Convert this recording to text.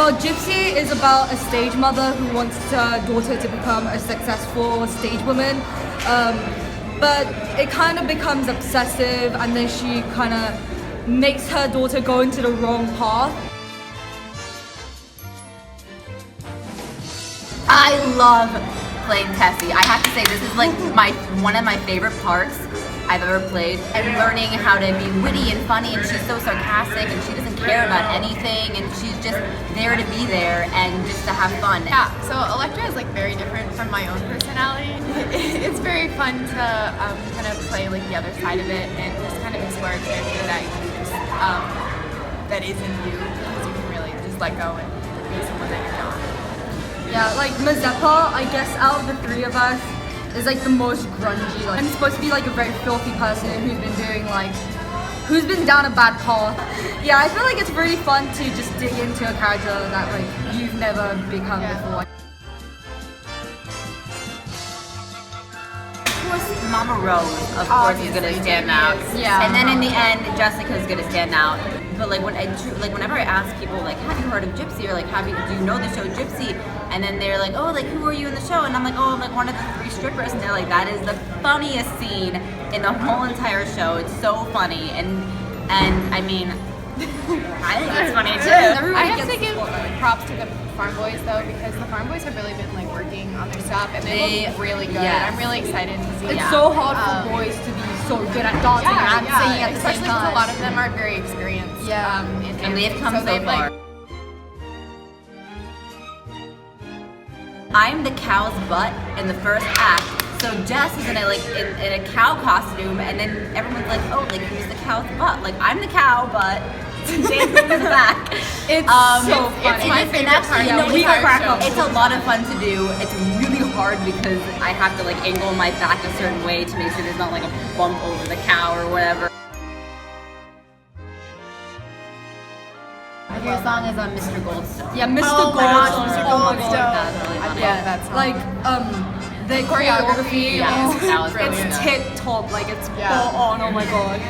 Well, Gypsy is about a stage mother who wants her daughter to become a successful stage woman. But it kind of becomes obsessive, and then she kind of makes her daughter go into the wrong path. I love playing Tessie. I have to say, this is like one of my favorite parts I've ever played. And learning how to be witty and funny, and she's so sarcastic, and she doesn't care about anything, and she's just there to be there and just to have fun. Yeah, so Electra is like very different from my own personality. It's very fun to kind of play like the other side of it and just kind of explore a character that you just, that isn't you, because you can really just let go and be someone that you're not. Yeah, like Mazeppa, I guess out of the three of us, is like the most grungy. Like, I'm supposed to be like a very filthy person who's been down a bad path. Yeah, I feel like it's really fun to just dig into a character that like you've never become before. Of course, Mama Rose, of course, is gonna stand out. Yeah. And then in the end, Jessica's gonna stand out. But like whenever I ask people like, have you heard of Gypsy, or like, do you know the show Gypsy? And then they're like, oh, like who are you in the show? And I'm like, oh, I'm like one of the 3 strippers. And they're like, that is the funniest scene in the whole entire show. It's so funny, and I mean, I think it's funny too. I have to give props to the Farm Boys though, because the Farm Boys have really been like working on their stuff, and they look really good. Yes. I'm really excited to see. It's so hard for boys to be so good at dancing and singing at the same especially time. because a lot of them are very experienced. Yeah. And they've come so they've, far. I'm the cow's butt in the first act. So Jess is in a cow costume, and then everyone's like, oh, like who's the cow's butt? Like, I'm the cow butt. James in the back. It's so funny. It's my favorite part. It's a lot of fun to do. It's really hard because I have to like angle my back a certain way to make sure there's not like a bump over the cow or whatever. My favorite song is Mr. Goldstone. Yeah, Mr. Oh my gosh, Mr. Goldstone. Oh my Goldstone. god. That's really fun. love that song. Like the choreography Yeah, that was really it's good. tip top, like it's Yeah. full on. Oh my god.